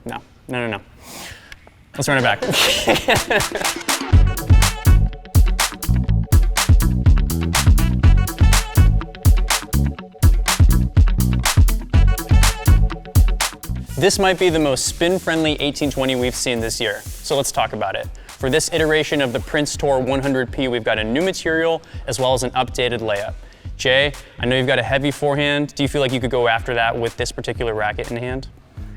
No. Let's run it back. This might be the most spin-friendly 1820 we've seen this year, so let's talk about it. For this iteration of the Prince Tour 100P, we've got a new material as well as an updated layup. Jay, I know you've got a heavy forehand. Do you feel like you could go after that with this particular racket in hand?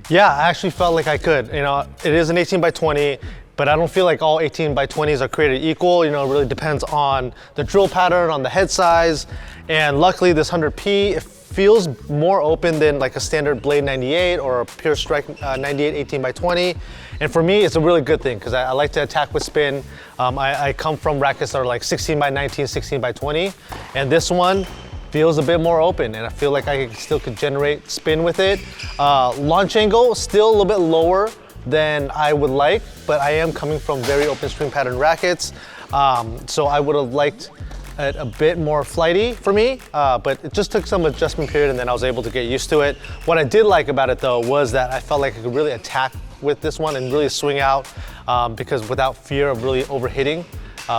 Yeah, I actually felt like I could. You know, it is an 18 by 20, but I don't feel like all 18 by 20s are created equal. You know, it really depends on the drill pattern, on the head size, and luckily this 100P, it feels more open than like a standard Blade 98 or a Pure Strike 98 18 by 20. And for me, it's a really good thing because I like to attack with spin. I come from rackets that are like 16 by 19, 16 by 20, and this one feels a bit more open, and I feel like I still could generate spin with it. Launch angle, still a little bit lower than I would like, but I am coming from very open string pattern rackets, so I would have liked it a bit more flighty for me, but it just took some adjustment period and then I was able to get used to it. What I did like about it though was that I felt like I could really attack with this one and really swing out because without fear of really overhitting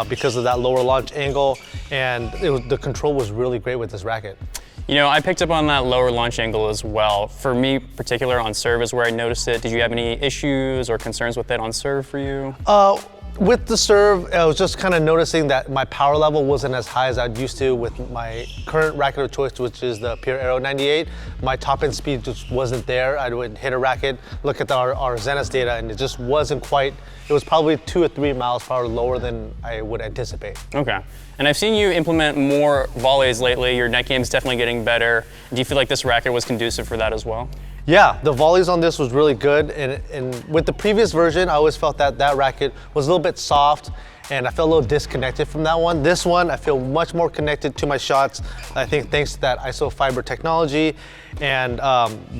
because of that lower launch angle, and the control was really great with this racket. You know, I picked up on that lower launch angle as well. For me, particular on serve is where I noticed it. Did you have any issues or concerns with it on serve for you? With the serve, I was just kind of noticing that my power level wasn't as high as I'd used to with my current racket of choice, which is the Pure Aero 98. My top end speed just wasn't there. I would hit a racket, look at our Zenith data, and it just wasn't quite, it was probably 2 or 3 miles per hour lower than I would anticipate. Okay. And I've seen you implement more volleys lately. Your net game's definitely getting better. Do you feel like this racket was conducive for that as well? Yeah, the volleys on this was really good, and with the previous version, I always felt that that racket was a little bit soft, and I felt a little disconnected from that one. This one, I feel much more connected to my shots, I think thanks to that iso fiber technology, and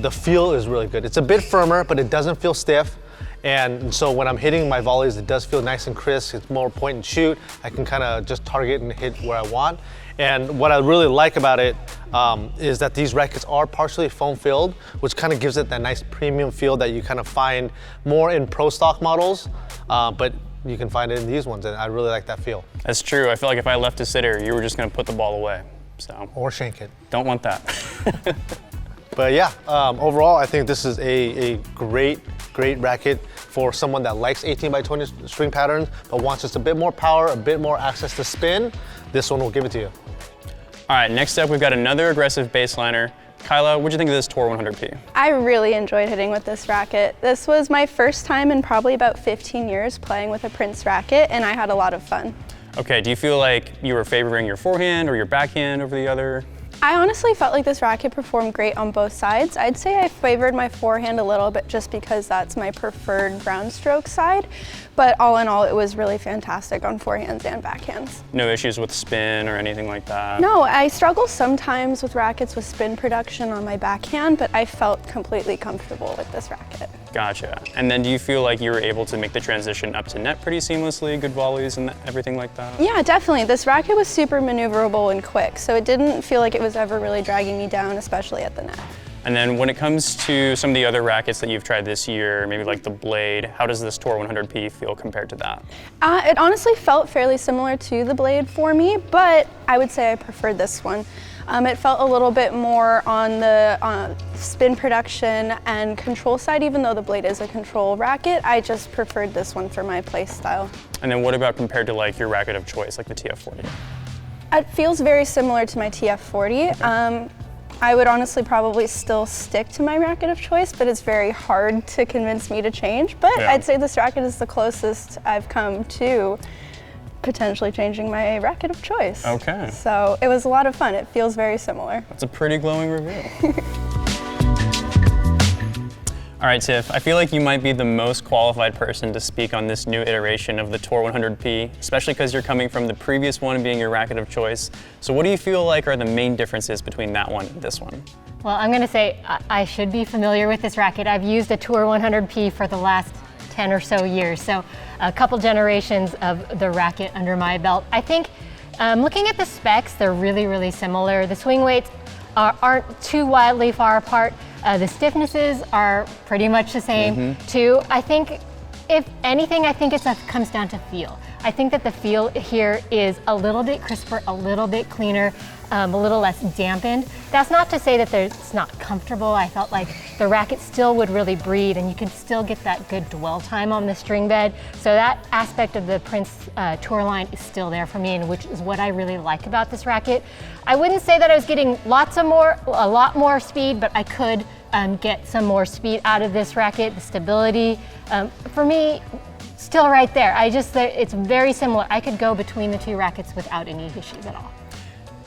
the feel is really good. It's a bit firmer, but it doesn't feel stiff, and so when I'm hitting my volleys, it does feel nice and crisp. It's more point and shoot. I can kind of just target and hit where I want. And what I really like about it is that these rackets are partially foam filled, which kind of gives it that nice premium feel that you kind of find more in pro stock models, but you can find it in these ones, and I really like that feel. That's true. I feel like if I left a sitter, you were just going to put the ball away. So or shank it. Don't want that. But yeah, overall, I think this is a great racket for someone that likes 18 by 20 string patterns, but wants just a bit more power, a bit more access to spin. This one will give it to you. All right, next up, we've got another aggressive baseliner. Kyla, what'd you think of this Tour 100P? I really enjoyed hitting with this racket. This was my first time in probably about 15 years playing with a Prince racket, and I had a lot of fun. Okay, do you feel like you were favoring your forehand or your backhand over the other? I honestly felt like this racket performed great on both sides. I'd say I favored my forehand a little bit just because that's my preferred ground stroke side, but all in all, it was really fantastic on forehands and backhands. No issues with spin or anything like that? No, I struggle sometimes with rackets with spin production on my backhand, but I felt completely comfortable with this racket. Gotcha. And then do you feel like you were able to make the transition up to net pretty seamlessly, good volleys and everything like that? Yeah, definitely. This racket was super maneuverable and quick, so it didn't feel like it was ever really dragging me down, especially at the net. And then when it comes to some of the other rackets that you've tried this year, maybe like the Blade, how does this Tour 100P feel compared to that? It honestly felt fairly similar to the Blade for me, but I would say I preferred this one. It felt a little bit more on the spin production and control side, even though the Blade is a control racket. I just preferred this one for my play style. And then what about compared to like your racket of choice, like the TF40? It feels very similar to my TF40. Okay. I would honestly probably still stick to my racket of choice, but it's very hard to convince me to change. But yeah. I'd say this racket is the closest I've come to potentially changing my racket of choice. Okay. So it was a lot of fun. It feels very similar. That's a pretty glowing review. All right, Tiff, I feel like you might be the most qualified person to speak on this new iteration of the Tour 100P, especially because you're coming from the previous one being your racket of choice. So what do you feel like are the main differences between that one and this one? Well, I'm gonna say I should be familiar with this racket. I've used a Tour 100P for the last 10 or so years, so a couple generations of the racket under my belt. I think looking at the specs, they're really, really similar. The swing weights aren't too wildly far apart. The stiffnesses are pretty much the same too. I think, if anything, I think it comes down to feel. I think that the feel here is a little bit crisper, a little bit cleaner, a little less dampened. That's not to say that it's not comfortable. I felt like the racket still would really breathe and you can still get that good dwell time on the string bed. So that aspect of the Prince Tour line is still there for me, and which is what I really like about this racket. I wouldn't say that I was getting a lot more speed, but I could get some more speed out of this racket. The stability, for me, still right there. It's very similar. I could go between the two rackets without any issues at all.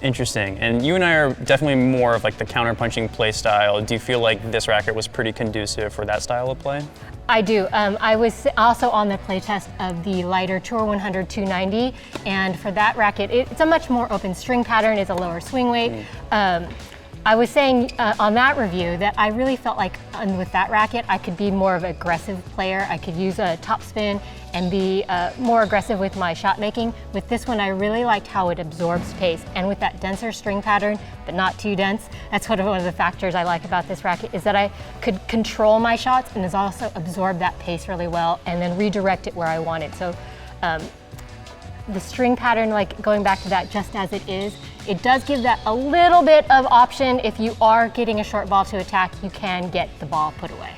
Interesting. And you and I are definitely more of like the counterpunching play style. Do you feel like this racket was pretty conducive for that style of play? I do. I was also on the playtest of the lighter Tour 100 290, and for that racket, it's a much more open string pattern. It's a lower swing weight. I was saying on that review that I really felt like with that racket, I could be more of an aggressive player. I could use a top spin and be more aggressive with my shot making. With this one, I really liked how it absorbs pace. And with that denser string pattern, but not too dense, that's one of the factors I like about this racket, is that I could control my shots and also absorb that pace really well and then redirect it where I want it. So the string pattern, like going back to that just as it is, it does give that a little bit of option. If you are getting a short ball to attack, you can get the ball put away.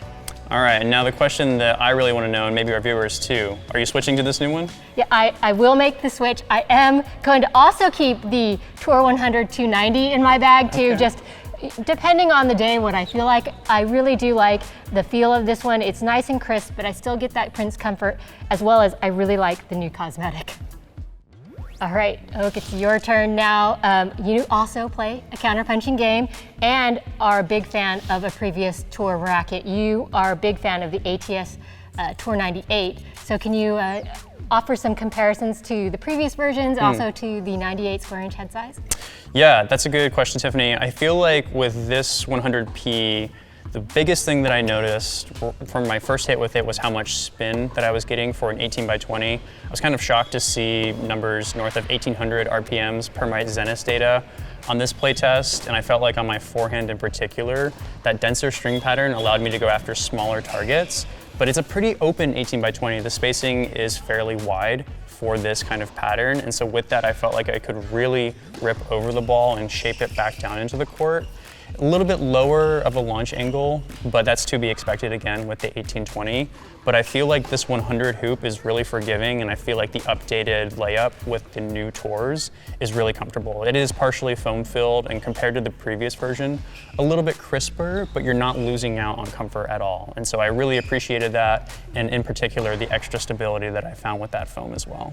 All right, and now the question that I really want to know, and maybe our viewers too, are you switching to this new one? Yeah, I will make the switch. I am going to also keep the Tour 100 290 in my bag too, just depending on the day, what I feel like. I really do like the feel of this one. It's nice and crisp, but I still get that Prince comfort, as well as I really like the new cosmetic. All right, Oak, it's your turn now. You also play a counterpunching game and are a big fan of a previous Tour racket. You are a big fan of the ATS Tour 98. So can you offer some comparisons to the previous versions, also to the 98 square inch head size? Yeah, that's a good question, Tiffany. I feel like with this 100p, the biggest thing that I noticed from my first hit with it was how much spin that I was getting for an 18 by 20. I was kind of shocked to see numbers north of 1800 RPMs per my Zenith data on this playtest, and I felt like on my forehand in particular, that denser string pattern allowed me to go after smaller targets, but it's a pretty open 18 by 20. The spacing is fairly wide for this kind of pattern, and so with that, I felt like I could really rip over the ball and shape it back down into the court. A little bit lower of a launch angle, but that's to be expected again with the 1820. But I feel like this 100 hoop is really forgiving, and I feel like the updated layup with the new tours is really comfortable. It is partially foam filled, and compared to the previous version, a little bit crisper, but you're not losing out on comfort at all. And so I really appreciated that, and in particular, the extra stability that I found with that foam as well.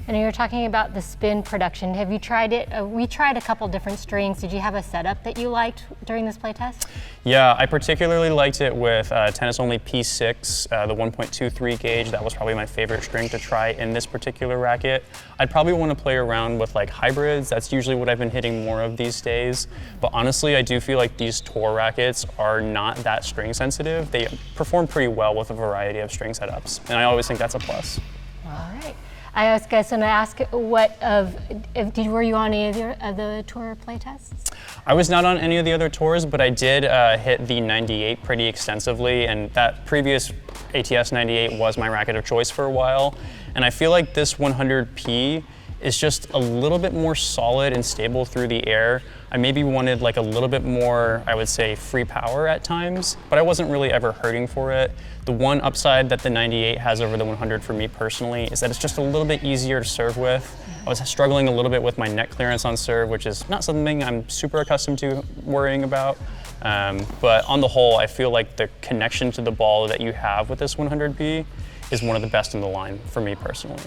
And you were talking about the spin production. Have you tried it? We tried a couple different strings. Did you have a setup that you liked during this playtest? Yeah, I particularly liked it with tennis only P6, the 1.23 gauge. That was probably my favorite string to try in this particular racket. I'd probably want to play around with like hybrids. That's usually what I've been hitting more of these days. But honestly, I do feel like these tour rackets are not that string sensitive. They perform pretty well with a variety of string setups, and I always think that's a plus. All right. I was going to ask, were you on any of the tour playtests? I was not on any of the other tours, but I did hit the 98 pretty extensively, and that previous ATS 98 was my racket of choice for a while. And I feel like this 100p is just a little bit more solid and stable through the air. I maybe wanted like a little bit more, I would say, free power at times, but I wasn't really ever hurting for it. The one upside that the 98 has over the 100 for me personally is that it's just a little bit easier to serve with. I was struggling a little bit with my net clearance on serve, which is not something I'm super accustomed to worrying about. But on the whole, I feel like the connection to the ball that you have with this 100p is one of the best in the line for me personally.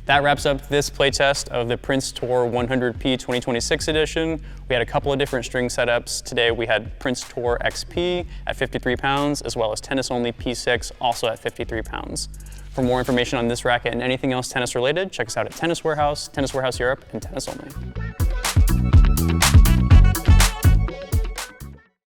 That wraps up this playtest of the Prince Tour 100p 2026 edition. We had a couple of different string setups. Today we had Prince Tour XP at 53 pounds, as well as tennis only P6, also at 53 pounds. For more information on this racket and anything else tennis related, check us out at Tennis Warehouse, Tennis Warehouse Europe, and Tennis Only.